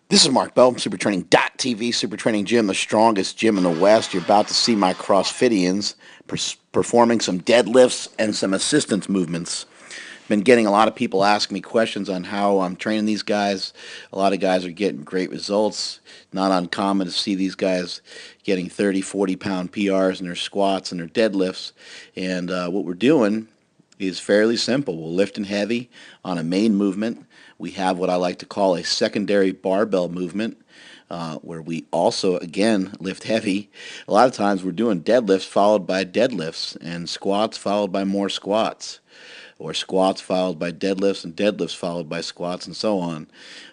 This is Mark Bell, SuperTraining.tv, Super Training Gym, the strongest gym in the West. You're about to see my CrossFitians performing some deadlifts and some assistance movements. Been getting a lot of people asking me questions on how I'm training these guys. A lot of guys are getting great results. Not uncommon to see these guys getting 30, 40-pound PRs in their squats and their deadlifts. And what we're doing is fairly simple. We're lifting heavy on a main movement. We have what I like to call a secondary barbell movement, where we also, again, lift heavy. A lot of times we're doing deadlifts followed by deadlifts, and squats followed by more squats, or squats followed by deadlifts, and deadlifts followed by squats, and so on.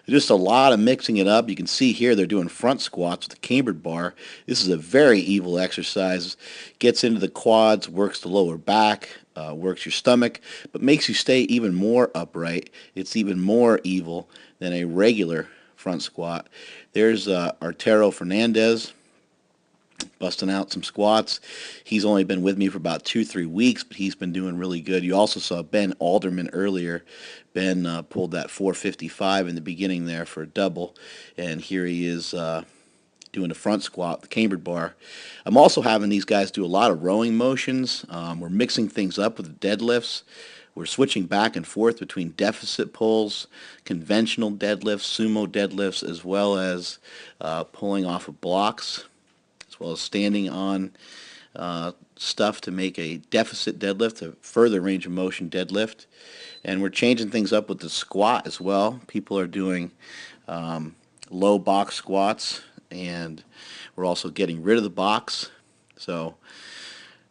Just a lot of mixing it up. You can see here they're doing front squats with the cambered bar. This is a very evil exercise. Gets into the quads, works the lower back, works your stomach, but makes you stay even more upright. It's even more evil than a regular front squat. There's Arturo Fernandez busting out some squats. He's only been with me for about 2-3 weeks, but he's been doing really good. You also saw Ben Alderman earlier. Ben pulled that 455 in the beginning there for a double, and here he is doing a front squat, the cambered bar. I'm also having these guys do a lot of rowing motions. We're mixing things up with the deadlifts. We're switching back and forth between deficit pulls, conventional deadlifts, sumo deadlifts, as well as pulling off of blocks, as well as standing on stuff to make a deficit deadlift, a further range of motion deadlift. And we're changing things up with the squat as well. People are doing low box squats, and we're also getting rid of the box. So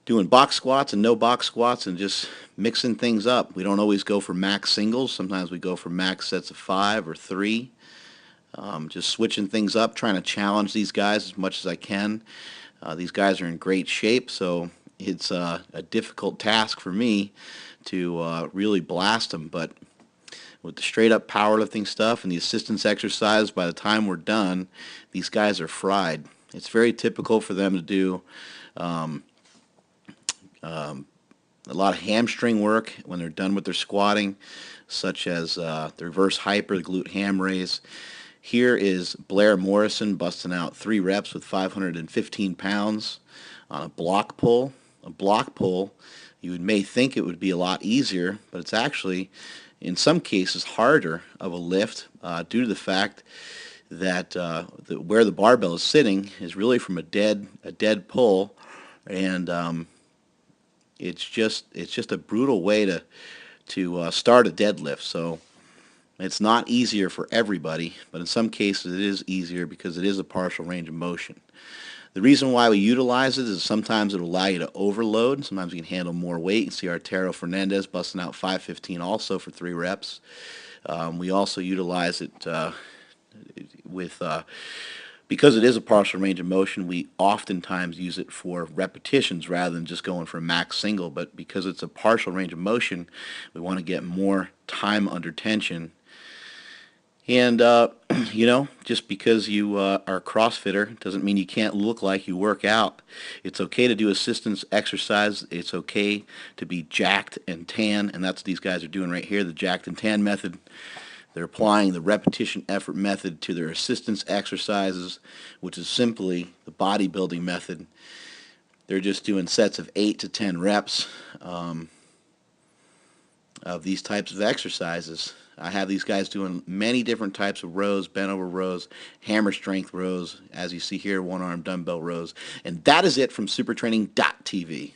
doing box squats and no box squats and just mixing things up. We don't always go for max singles. Sometimes we go for max sets of 5 or 3. Just switching things up, trying to challenge these guys as much as I can. These guys are in great shape, so it's a difficult task for me to really blast them. But with the straight-up powerlifting stuff and the assistance exercise, by the time we're done, these guys are fried. It's very typical for them to do a lot of hamstring work when they're done with their squatting, such as the reverse hyper, the glute ham raise. Here is Blair Morrison busting out 3 reps with 515 pounds on a block pull. A block pull, you may think it would be a lot easier, but it's actually, in some cases, harder of a lift due to the fact that where the barbell is sitting is really from a dead pull, and it's just a brutal way to start a deadlift. So it's not easier for everybody, but in some cases it is easier because it is a partial range of motion. The reason why we utilize it is sometimes it will allow you to overload. Sometimes you can handle more weight. You can see Arturo Fernandez busting out 515 also for 3 reps. We also utilize it with because it is a partial range of motion, we oftentimes use it for repetitions rather than just going for a max single. But because it's a partial range of motion, we want to get more time under tension. And, just because you are a CrossFitter doesn't mean you can't look like you work out. It's okay to do assistance exercise. It's okay to be jacked and tan, and that's what these guys are doing right here, the jacked and tan method. They're applying the repetition effort method to their assistance exercises, which is simply the bodybuilding method. They're just doing sets of 8 to 10 reps of these types of exercises. I have these guys doing many different types of rows, bent over rows, hammer strength rows, as you see here, one-arm dumbbell rows. And that is it from SuperTraining.tv.